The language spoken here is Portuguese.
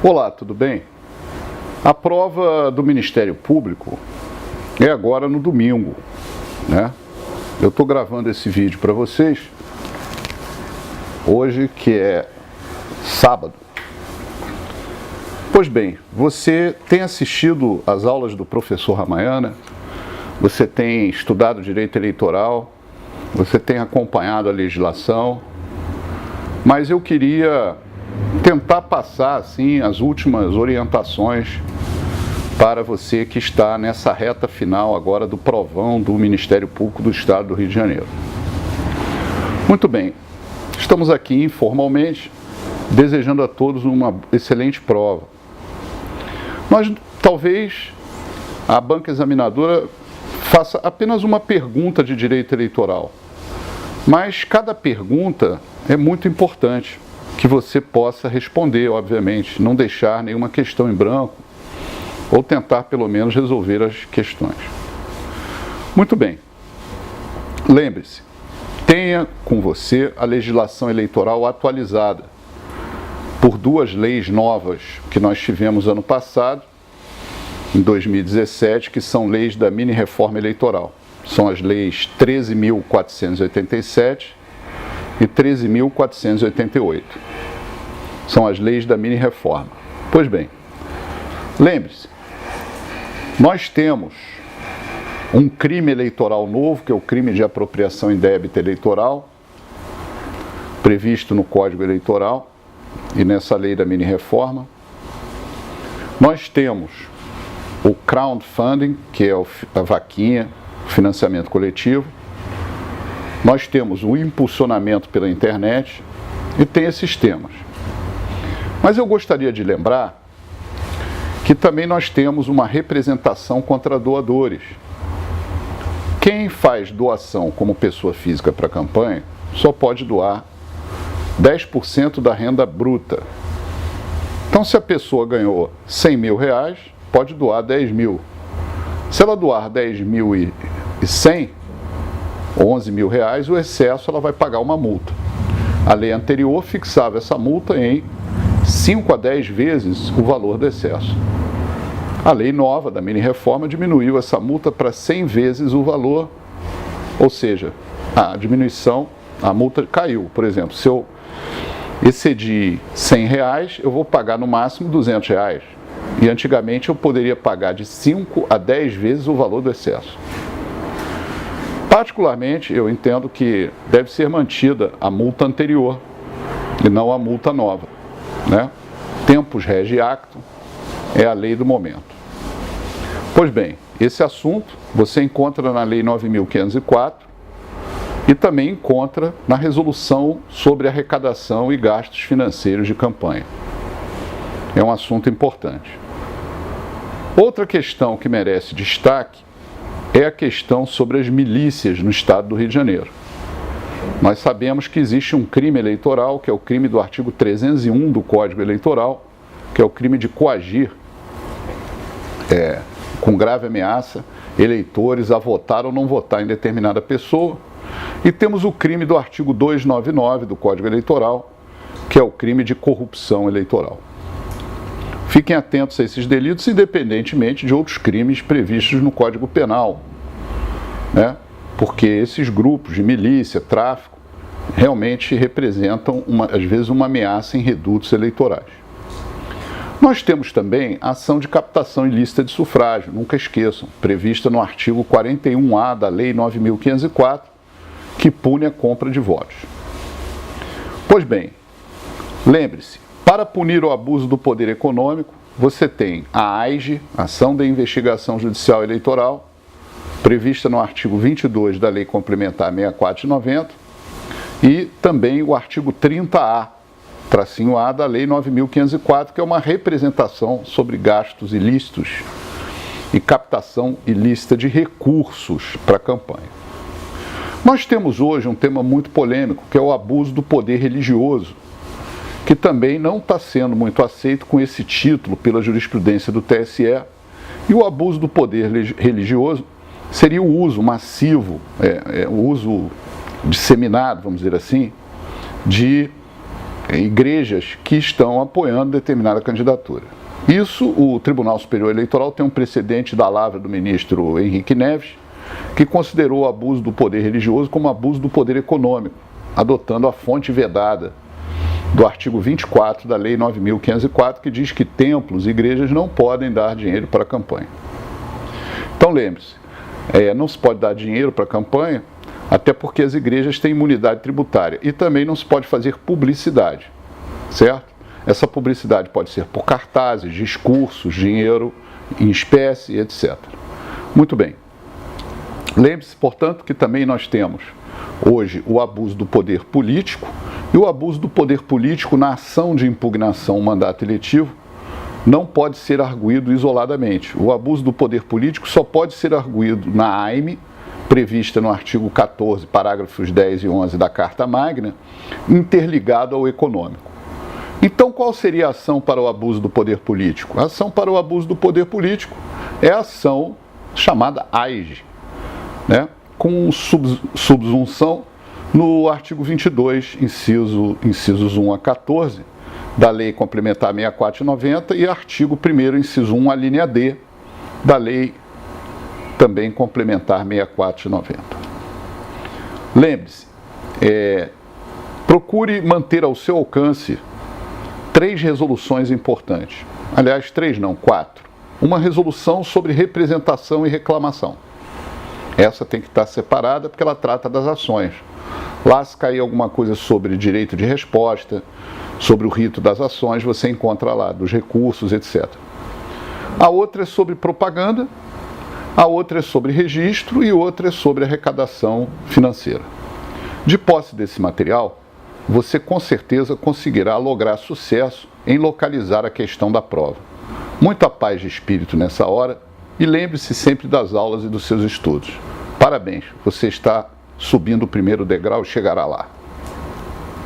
Olá, tudo bem? A prova do Ministério Público é agora no domingo, né? Eu estou gravando esse vídeo para vocês hoje, que é sábado. Pois bem, você tem assistido às aulas do professor Ramayana, você tem estudado direito eleitoral, você tem acompanhado a legislação, mas eu queria tentar passar assim as últimas orientações para você que está nessa reta final agora do provão do Ministério Público do Estado do Rio de Janeiro. Muito bem, estamos aqui informalmente desejando a todos uma excelente prova. Mas talvez a banca examinadora faça apenas uma pergunta de direito eleitoral, mas cada pergunta é muito importante que você possa responder, obviamente, não deixar nenhuma questão em branco ou tentar pelo menos resolver as questões. Muito bem, lembre-se, tenha com você a legislação eleitoral atualizada por duas leis novas que nós tivemos ano passado, em 2017, que são leis da mini-reforma eleitoral. São as leis 13.487 e 13.488. São as leis da mini-reforma. Pois bem, lembre-se, nós temos um crime eleitoral novo, que é o crime de apropriação indébita eleitoral, previsto no Código Eleitoral e nessa lei da mini-reforma. Nós temos o crowdfunding, que é a vaquinha, financiamento coletivo. Nós temos o impulsionamento pela internet e tem esses temas. Mas eu gostaria de lembrar que também nós temos uma representação contra doadores. Quem faz doação como pessoa física para a campanha só pode doar 10% da renda bruta. Então, se a pessoa ganhou 100 mil reais, pode doar 10 mil. Se ela doar 10.100, 11 mil reais, o excesso ela vai pagar uma multa. A lei anterior fixava essa multa em 5 a 10 vezes o valor do excesso. A lei nova da mini-reforma diminuiu essa multa para 100 vezes o valor, ou seja, a diminuição, a multa caiu. Por exemplo, se eu excedi 100 reais, eu vou pagar no máximo 200 reais. E antigamente eu poderia pagar de 5 a 10 vezes o valor do excesso. Particularmente, eu entendo que deve ser mantida a multa anterior e não a multa nova, né? Tempus regi actum é a lei do momento. Pois bem, esse assunto você encontra na Lei 9.504 e também encontra na resolução sobre arrecadação e gastos financeiros de campanha. É um assunto importante. Outra questão que merece destaque é a questão sobre as milícias no estado do Rio de Janeiro. Nós sabemos que existe um crime eleitoral, que é o crime do artigo 301 do Código Eleitoral, que é o crime de coagir, com grave ameaça, eleitores a votar ou não votar em determinada pessoa. E temos o crime do artigo 299 do Código Eleitoral, que é o crime de corrupção eleitoral. Fiquem atentos a esses delitos, independentemente de outros crimes previstos no Código Penal, né? Porque esses grupos de milícia, tráfico, realmente representam, às vezes, uma ameaça em redutos eleitorais. Nós temos também a ação de captação ilícita de sufrágio, nunca esqueçam, prevista no artigo 41A da Lei 9.504, que pune a compra de votos. Pois bem, lembre-se, para punir o abuso do poder econômico, você tem a AIGE, Ação de Investigação Judicial Eleitoral, prevista no artigo 22 da Lei Complementar 64/90, e também o artigo 30A, tracinho A da Lei 9.504, que é uma representação sobre gastos ilícitos e captação ilícita de recursos para a campanha. Nós temos hoje um tema muito polêmico, que é o abuso do poder religioso, que também não está sendo muito aceito com esse título pela jurisprudência do TSE. E o abuso do poder religioso seria o uso massivo, o uso disseminado, vamos dizer assim, de igrejas que estão apoiando determinada candidatura. Isso, o Tribunal Superior Eleitoral tem um precedente da lavra do ministro Henrique Neves, que considerou o abuso do poder religioso como abuso do poder econômico, adotando a fonte vedada do artigo 24 da Lei 9.504, que diz que templos e igrejas não podem dar dinheiro para a campanha. Então lembre-se, não se pode dar dinheiro para a campanha, até porque as igrejas têm imunidade tributária, e também não se pode fazer publicidade, certo? Essa publicidade pode ser por cartazes, discursos, dinheiro em espécie, etc. Muito bem. Lembre-se, portanto, que também nós temos hoje o abuso do poder político, e o abuso do poder político na ação de impugnação ao mandato eletivo não pode ser arguído isoladamente. O abuso do poder político só pode ser arguído na AIME, prevista no artigo 14, parágrafos 10 e 11 da Carta Magna, interligado ao econômico. Então, qual seria a ação para o abuso do poder político? A ação para o abuso do poder político é a ação chamada AIGE, com subsunção no artigo 22, incisos 1 a 14, da Lei Complementar 64/90 e artigo 1º, inciso 1, a linha D, da Lei também Complementar 64/90. Lembre-se, procure manter ao seu alcance 3 resoluções importantes. Aliás, 3 não, 4. Uma resolução sobre representação e reclamação. Essa tem que estar separada porque ela trata das ações. Lá, se cair alguma coisa sobre direito de resposta, sobre o rito das ações, você encontra lá, dos recursos, etc. A outra é sobre propaganda, a outra é sobre registro e outra é sobre arrecadação financeira. De posse desse material, você com certeza conseguirá lograr sucesso em localizar a questão da prova. Muita paz de espírito nessa hora e lembre-se sempre das aulas e dos seus estudos. Parabéns, você está subindo o primeiro degrau e chegará lá.